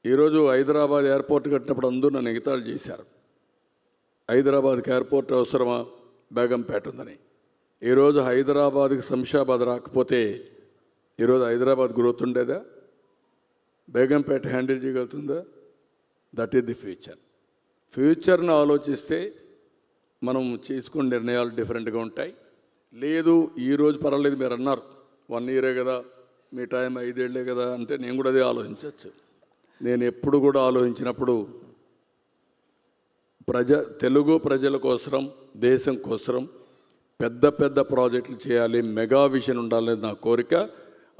ఈరోజు హైదరాబాద్ ఎయిర్పోర్ట్ కట్టినప్పుడు అందరూ నన్ను ఎగతాళి చేశారు. హైదరాబాద్కి ఎయిర్పోర్ట్ అవసరమా, బేగంపేట ఉందని. ఈరోజు హైదరాబాద్కి శంషాబాద్ రాకపోతే ఈరోజు హైదరాబాద్ గ్రోత్ ఉండేదా? బేగంపేట హ్యాండిల్ చేయగలుగుతుందా? That is the future. ఫ్యూచర్ను ఆలోచిస్తే మనం చేసుకునే నిర్ణయాలు డిఫరెంట్గా ఉంటాయి. లేదు ఈరోజు పర్వాలేదు, మీరు అన్నారు 1 ఇయరే కదా, మీ టైం 5 ఏళ్ళే కదా అంటే నేను కూడా అదే ఆలోచించవచ్చు. నేను ఎప్పుడు కూడా ఆలోచించినప్పుడు తెలుగు ప్రజల కోసం, దేశం కోసం పెద్ద పెద్ద ప్రాజెక్టులు చేయాలి, మెగా విజన్ ఉండాలనేది నా కోరిక.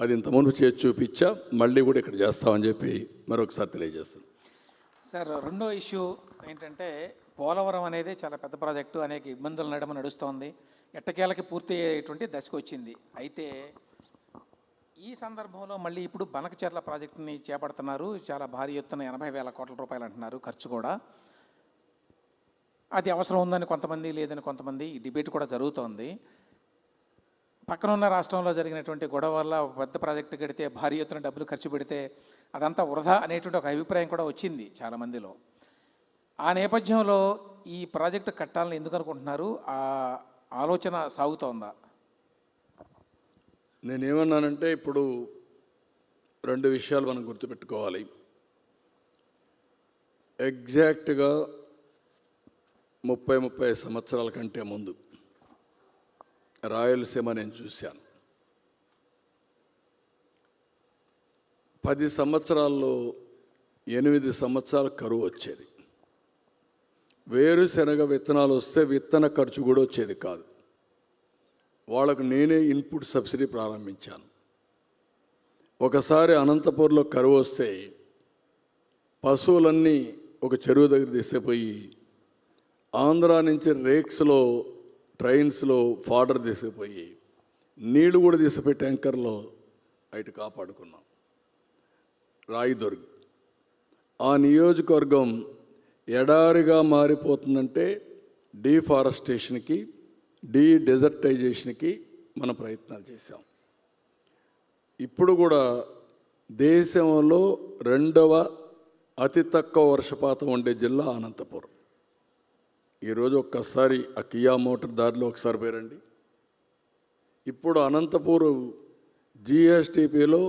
అది ఇంతకుముందు చేసి చూపించా, మళ్ళీ కూడా ఇక్కడ చేస్తామని చెప్పి మరొకసారి తెలియజేస్తాను. సార్, రెండో ఇష్యూ ఏంటంటే పోలవరం అనేది చాలా పెద్ద ప్రాజెక్టు, అనేక ఇబ్బందులు నడుస్తోంది, ఎట్టకేలకి పూర్తి అయ్యేటువంటి దశకు వచ్చింది. అయితే ఈ సందర్భంలో మళ్ళీ ఇప్పుడు బనకచెర్ల ప్రాజెక్టుని చేపడుతున్నారు. చాలా భారీ ఎత్తున 80,000 కోట్ల రూపాయలు అంటున్నారు ఖర్చు కూడా. అది అవసరం ఉందని కొంతమంది, లేదని కొంతమంది, ఈ డిబేట్ కూడా జరుగుతోంది. పక్కన ఉన్న రాష్ట్రంలో జరిగినటువంటి గొడవ వల్ల పెద్ద ప్రాజెక్టు కడితే భారీ ఎత్తున డబ్బులు ఖర్చు పెడితే అదంతా వృధా అనేటువంటి ఒక అభిప్రాయం కూడా వచ్చింది చాలామందిలో. ఆ నేపథ్యంలో ఈ ప్రాజెక్టు కట్టాలని ఎందుకు అనుకుంటున్నారు? ఆ ఆలోచన సాగుతోందా? నేనేమన్నానంటే, ఇప్పుడు 2 విషయాలు మనం గుర్తుపెట్టుకోవాలి. ఎగ్జాక్ట్గా 30 సంవత్సరాల కంటే ముందు రాయలసీమ నేను చూశాను. 10 సంవత్సరాల్లో 8 సంవత్సరాల కరువు వచ్చేది. వేరుశనగ విత్తనాలు వస్తే విత్తన ఖర్చు కూడా వచ్చేది కాదు. వాళ్ళకు నేనే ఇన్పుట్ సబ్సిడీ ప్రారంభించాను. ఒకసారి అనంతపూర్లో కరువు వస్తే పశువులన్నీ ఒక చెరువు దగ్గర తీసుకుపోయి ఆంధ్రా నుంచి రేక్స్లో, ట్రైన్స్లో ఫాడర్ తీసుకుపోయి నీళ్లు కూడా తీసుకుపోయి ట్యాంకర్లో బయట కాపాడుకున్నాం. రాయిదుర్గ్ ఆ నియోజకవర్గం ఎడారిగా మారిపోతుందంటే డీఫారెస్టేషన్కి, డెజర్టైజేషన్కి మన ప్రయత్నాలు చేశాం. ఇప్పుడు కూడా దేశంలో 2వ అతి తక్కువ వర్షపాతం ఉండే జిల్లా అనంతపురం. ఈరోజు ఒక్కసారి ఆ కియా మోటార్ దారిలో ఒకసారి పోరండి. ఇప్పుడు అనంతపూర్ జిఎస్టిపిలో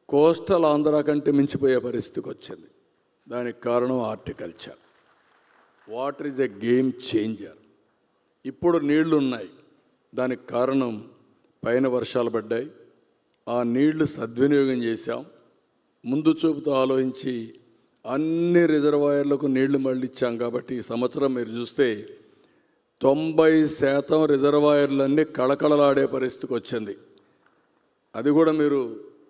కోస్టల్ ఆంధ్ర కంటే మించిపోయే పరిస్థితికి వచ్చింది. దానికి కారణం horticulture. Water is a game changer. ఇప్పుడు నీళ్లు ఉన్నాయి, దానికి కారణం పైన వర్షాలు పడ్డాయి, ఆ నీళ్లు సద్వినియోగం చేశాం. ముందు చూపుతో ఆలోచించి అన్ని రిజర్వాయర్లకు నీళ్లు మళ్ళించాం. కాబట్టి ఈ సంవత్సరం మీరు చూస్తే 90% రిజర్వాయర్లన్నీ కళకళలాడే పరిస్థితికి వచ్చింది. అది కూడా మీరు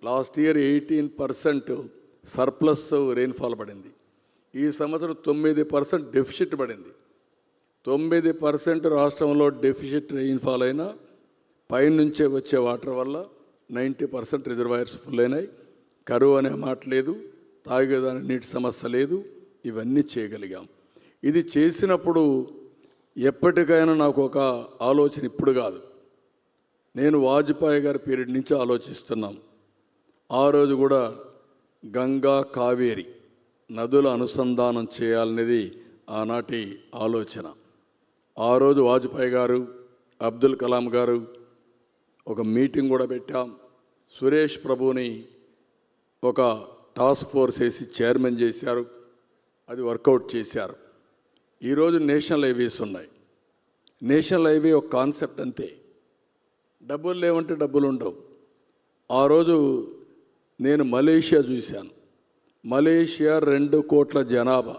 లాస్ట్ ఇయర్ 18% సర్ప్లస్ రెయిన్ఫాల్ పడింది. ఈ సంవత్సరం 9% డెఫిసిట్ పడింది. 9% రాష్ట్రంలో డెఫిసిట్ రెయిన్ఫాల్ అయినా పైనుంచే వచ్చే వాటర్ వల్ల 90% రిజర్వాయర్స్ ఫుల్ అయినాయి. కరువు అనే మాట లేదు, తాగేదాని నీటి సమస్య లేదు. ఇవన్నీ చేయగలిగాం. ఇది చేసినప్పుడు ఎప్పటికైనా నాకు ఒక ఆలోచన, ఇప్పుడు కాదు, నేను వాజ్పేయి గారి పీరియడ్ నుంచి ఆలోచిస్తున్నాం. ఆ రోజు కూడా గంగా, కావేరి నదుల అనుసంధానం చేయాలనేది ఆనాటి ఆలోచన. ఆ రోజు వాజ్పేయి గారు, అబ్దుల్ కలాం గారు ఒక మీటింగ్ కూడా పెట్టాం. సురేష్ ప్రభుని ఒక టాస్క్ ఫోర్స్ వేసి చైర్మన్ చేశారు. అది వర్కౌట్ చేశారు. ఈరోజు నేషనల్ హైవేస్ ఉన్నాయి. నేషనల్ హైవే ఒక కాన్సెప్ట్ అంతే. డబ్బులు లేవంటే డబ్బులు ఉండవు. ఆ రోజు నేను మలేషియా చూశాను. మలేషియా 2 కోట్ల జనాభా.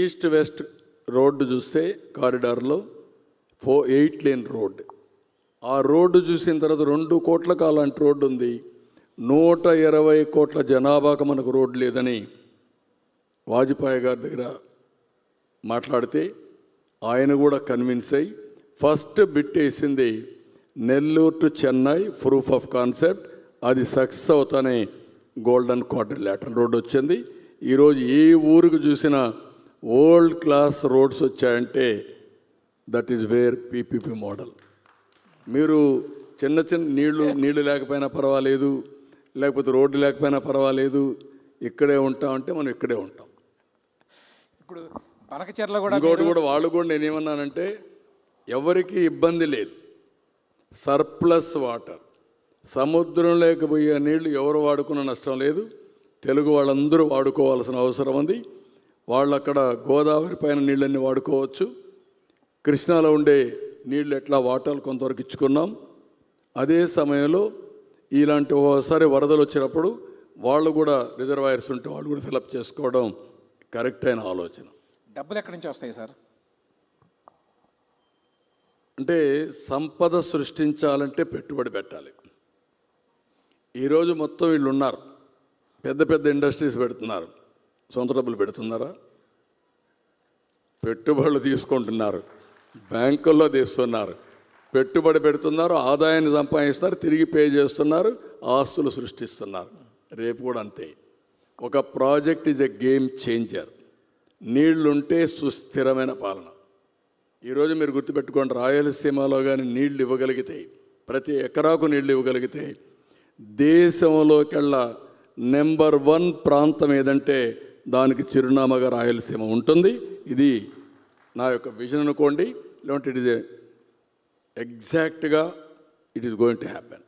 ఈస్ట్ వెస్ట్ రోడ్డు చూస్తే కారిడార్లో 8 లేన్ రోడ్డు. ఆ రోడ్డు చూసిన తర్వాత 2 కోట్లకు అలాంటి రోడ్డు ఉంది. 120 కోట్ల జనాభాకు మనకు రోడ్డు లేదని వాజ్పేయి గారి దగ్గర మాట్లాడితే ఆయన కూడా కన్విన్స్ అయ్యి ఫస్ట్ బిట్ వేసింది Nellore to Chennai proof of concept. అది సక్సెస్ అవుతానే గోల్డెన్ క్వాడ్రిలేటరల్ రోడ్ వచ్చింది. ఈరోజు ఏ ఊరికి చూసినా వరల్డ్ క్లాస్ రోడ్స్ వచ్చాయంటే that is where PPP model. మీరు చిన్న చిన్న నీళ్లు లేకపోయినా పర్వాలేదు, లేకపోతే రోడ్డు లేకపోయినా పర్వాలేదు, ఇక్కడే ఉంటామంటే మనం ఇక్కడే ఉంటాం. ఇప్పుడు పనకచెర్ల కూడా ఇంకోటి కూడా వాళ్ళు కూడా నేనేమన్నానంటే ఎవరికి ఇబ్బంది లేదు, సర్ప్లస్ వాటర్, సముద్రం లేకపోయే నీళ్లు ఎవరు వాడుకున్న నష్టం లేదు, తెలుగు వాళ్ళందరూ వాడుకోవాల్సిన అవసరం ఉంది. వాళ్ళు అక్కడ గోదావరి పైన నీళ్ళన్నీ వాడుకోవచ్చు, కృష్ణాలో ఉండే నీళ్ళు ఎట్లా వాటాలు కొంతవరకు ఇచ్చుకున్నాం. అదే సమయంలో ఇలాంటి ఓసారి వరదలు వచ్చినప్పుడు వాళ్ళు కూడా రిజర్వాయర్స్ ఉంటే వాళ్ళు కూడా ఫిలప్ చేసుకోవడం కరెక్ట్ అయిన ఆలోచన. డబ్బులు ఎక్కడి నుంచి వస్తాయి సార్? అంటే సంపద సృష్టించాలంటే పెట్టుబడి పెట్టాలి. ఈరోజు మొత్తం వీళ్ళు ఉన్నారు, పెద్ద పెద్ద ఇండస్ట్రీస్ పెడుతున్నారు, సొంత డబ్బులు పెడుతున్నారా? పెట్టుబడులు తీసుకుంటున్నారు, బ్యాంకుల్లో తీస్తున్నారు, పెట్టుబడి పెడుతున్నారు, ఆదాయాన్ని సంపాదిస్తున్నారు, తిరిగి పే చేస్తున్నారు, ఆస్తులు సృష్టిస్తున్నారు. రేపు కూడా అంతే. ఒక project is a game changer. నీళ్లుంటే సుస్థిరమైన పాలన. ఈరోజు మీరు గుర్తుపెట్టుకోండి, రాయలసీమలో కానీ నీళ్లు ఇవ్వగలిగితే, ప్రతి ఎకరాకు నీళ్లు ఇవ్వగలిగితే దేశంలోకెల్లా నెంబర్ 1 ప్రాంతం ఏదంటే దానికి చిరునామాగా రాయలసీమ ఉంటుంది. ఇది నా యొక్క విజన్ అనుకోండి, లేదంటే ఇట్ ఈజ్ ఎగ్జాక్ట్గా it is going to happen.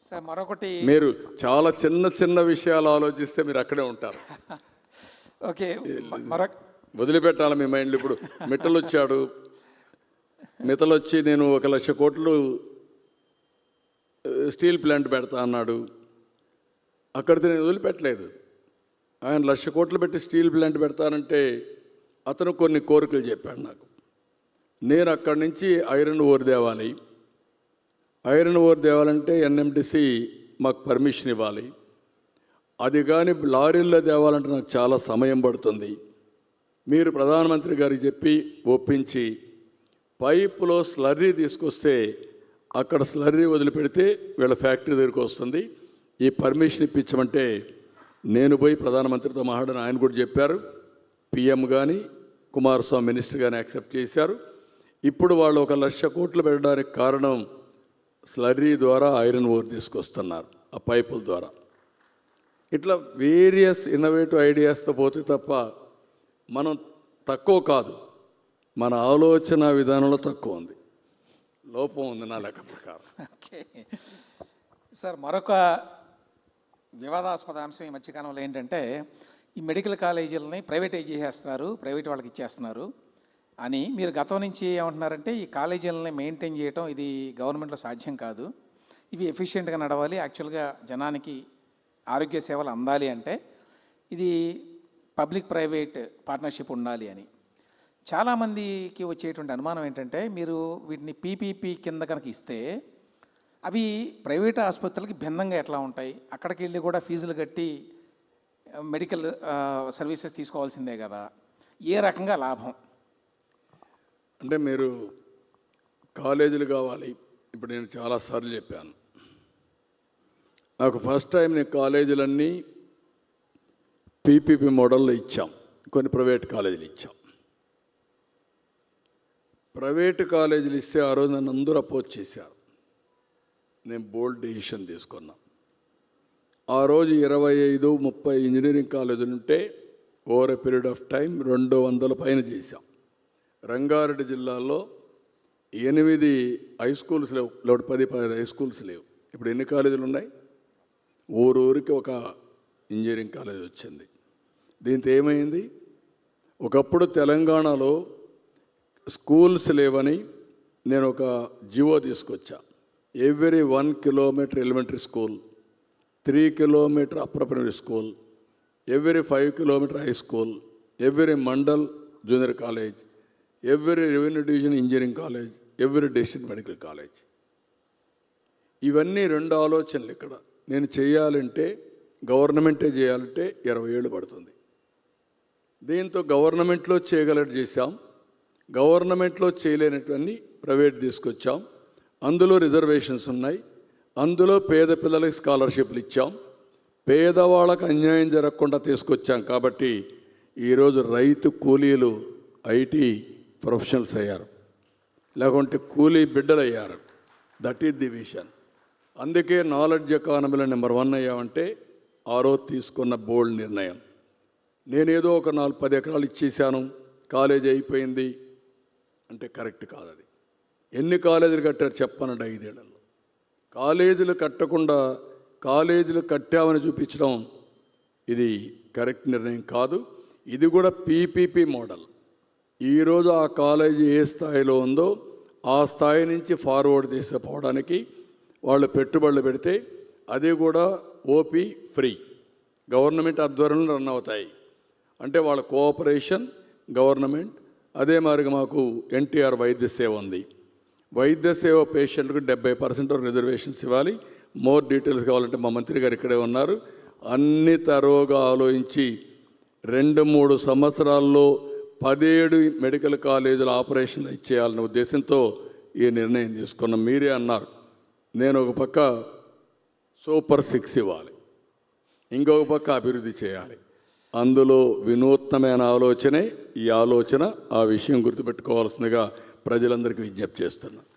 Sir మరొకటి, మీరు చాలా చిన్న చిన్న విషయాలు ఆలోచిస్తే మీరు అక్కడే ఉంటారు. ఓకే, వదిలిపెట్టాలి మీ మైండ్లో. ఇప్పుడు మిట్టలు వచ్చాడు, మిట్టలు వచ్చి నేను 1,00,000 కోట్లు స్టీల్ ప్లాంట్ పెడతా అన్నాడు. అక్కడితో నేను వదిలిపెట్టలేదు. ఆయన 1,00,000 కోట్లు పెట్టి స్టీల్ ప్లాంట్ పెడతానంటే అతను కొన్ని కోరికలు చెప్పాడు నాకు. నేను అక్కడి నుంచి ఐరన్ ఓర్ తేవాలి. ఐరన్ ఓర్ తేవాలంటే ఎన్ఎండిసి మాకు పర్మిషన్ ఇవ్వాలి. అది కానీ లారీల్లో తేవాలంటే నాకు చాలా సమయం పడుతుంది. మీరు ప్రధానమంత్రి గారికి చెప్పి ఒప్పించి పైపులో స్లర్రీ తీసుకొస్తే అక్కడ స్లర్రీ వదిలిపెడితే వీళ్ళ ఫ్యాక్టరీ దగ్గరికి వస్తుంది. ఈ పర్మిషన్ ఇప్పించమంటే నేను పోయి ప్రధానమంత్రితో మాట్లాడిన, ఆయన కూడా చెప్పారు. పిఎం కానీ కుమారస్వామి మినిస్టర్ కానీ యాక్సెప్ట్ చేశారు. ఇప్పుడు వాళ్ళు 1,00,000 కోట్లు పెట్టడానికి కారణం స్లర్రీ ద్వారా ఐరన్ ఓర్ తీసుకొస్తున్నారు, ఆ పైపుల ద్వారా. ఇట్లా వేరియస్ ఇన్నోవేటివ్ ఐడియాస్తో పోతే తప్ప మనం తక్కువ కాదు, మన ఆలోచన విధానంలో తక్కువ ఉంది, లోపం ఉంది నా లెక్క ప్రకారం. ఓకే సార్, మరొక వివాదాస్పద అంశం ఈ మధ్యకాలంలో ఏంటంటే ఈ మెడికల్ కాలేజీలని ప్రైవేటైజ్ చేసేస్తున్నారు, ప్రైవేట్ వాళ్ళకి ఇచ్చేస్తున్నారు అని మీరు గతం నుంచి ఏమంటున్నారంటే ఈ కాలేజీలని మెయింటైన్ చేయడం ఇది గవర్నమెంట్లో సాధ్యం కాదు, ఇవి ఎఫిషియెంట్గా నడవాలి, యాక్చువల్గా జనానికి ఆరోగ్య సేవలు అందాలి అంటే ఇది పబ్లిక్ ప్రైవేట్ పార్ట్నర్షిప్ ఉండాలి అని. చాలామందికి వచ్చేటువంటి అనుమానం ఏంటంటే మీరు వీటిని పీపీపీ కింద కనుక ఇస్తే అవి ప్రైవేట్ ఆసుపత్రులకి భిన్నంగా ఎట్లా ఉంటాయి? అక్కడికి వెళ్ళి కూడా ఫీజులు కట్టి మెడికల్ సర్వీసెస్ తీసుకోవాల్సిందే కదా, ఏ రకంగా లాభం? అంటే మీరు కాలేజీలు కావాలి. ఇప్పుడు నేను చాలాసార్లు చెప్పాను, నాకు ఫస్ట్ టైం నేను కాలేజీలన్నీ పీపీపీ మోడల్లో ఇచ్చాం, కొన్ని ప్రైవేట్ కాలేజీలు ఇచ్చాం. ప్రైవేటు కాలేజీలు ఇస్తే ఆ రోజు నన్ను అందరూ అపోజ్ చేశారు. నేను బోల్డ్ డెసిషన్ తీసుకున్నా. ఆ రోజు 25-30 ఇంజనీరింగ్ కాలేజీలు ఉంటే over a period of time 200 పైన చేశాం. రంగారెడ్డి జిల్లాలో 8 హై స్కూల్స్ లేవు, 10-15 హై స్కూల్స్ లేవు. ఇప్పుడు ఎన్ని కాలేజీలు ఉన్నాయి? ఊరికి ఒక ఇంజనీరింగ్ కాలేజ్ వచ్చింది. దీంతో ఏమైంది? ఒకప్పుడు తెలంగాణలో స్కూల్స్ లేవని నేను ఒక జివో తీసుకొచ్చా. Every 1 kilometer elementary school, 3 kilometer upper primary school, every 5 kilometer high school, every mandal junior college, every revenue division engineering college, every district medical college. ఇవన్నీ 2 ఆలోచనలు. ఇక్కడ నేను చేయాలంటే గవర్నమెంటే చేయాలంటే 20 ఏళ్ళు పడుతుంది. దీంతో గవర్నమెంట్లో చేయగలట్టు చేశాం, గవర్నమెంట్లో చేయలేనటువన్నీ ప్రైవేట్ తీసుకొచ్చాం. అందులో రిజర్వేషన్స్ ఉన్నాయి, అందులో పేద పిల్లలకి స్కాలర్షిప్లు ఇచ్చాం, పేదవాళ్ళకు అన్యాయం జరగకుండా తీసుకొచ్చాం. కాబట్టి ఈరోజు రైతు కూలీలు ఐటీ ప్రొఫెషనల్స్ అయ్యారు, లేకుంటే కూలీ బిడ్డలు అయ్యారు. That is the vision. అందుకే నాలెడ్జ్ ఎకానమీలో నెంబర్ 1 అయ్యామంటే ఆ రోజు తీసుకున్న బోల్డ్ నిర్ణయం. నేనేదో ఒక 4-10 ఎకరాలు ఇచ్చేసాను, కాలేజీ అయిపోయింది అంటే కరెక్ట్ కాదు. అది ఎన్ని కాలేజీలు కట్టారు చెప్పనండి 5 ఏళ్లలో. కాలేజీలు కట్టకుండా కాలేజీలు కట్టామని చూపించడం ఇది కరెక్ట్ నిర్ణయం కాదు. ఇది కూడా పీపీపీ మోడల్. ఈరోజు ఆ కాలేజీ ఏ స్థాయిలో ఉందో ఆ స్థాయి నుంచి ఫార్వర్డ్ తీసుకుపోవడానికి వాళ్ళు పెట్టుబడులు పెడితే అది కూడా ఓపీ ఫ్రీ గవర్నమెంట్ ఆధ్వర్యంలో రన్ అవుతాయి. అంటే వాళ్ళ కోఆపరేషన్ గవర్నమెంట్. అదే మాదిరిగా మాకు ఎన్టీఆర్ వైద్య సేవ ఉంది. వైద్య సేవ పేషెంట్కు 70% రిజర్వేషన్స్ ఇవ్వాలి. మోర్ డీటెయిల్స్ కావాలంటే మా మంత్రి గారు ఇక్కడే ఉన్నారు. అన్ని తరోగా ఆలోచించి 2-3 సంవత్సరాల్లో 17 మెడికల్ కాలేజీల ఆపరేషన్లు ఇచ్చేయాలనే ఉద్దేశంతో ఈ నిర్ణయం తీసుకున్నాం. మీరే అన్నారు, నేను ఒక పక్క సూపర్ 6 ఇవ్వాలి, ఇంకొక పక్క అభివృద్ధి చేయాలి. అందులో వినూత్నమైన ఆలోచనే ఈ ఆలోచన. ఆ విషయం గుర్తుపెట్టుకోవాల్సిందిగా ప్రజలందరికీ విజ్ఞప్తి చేస్తున్నాను.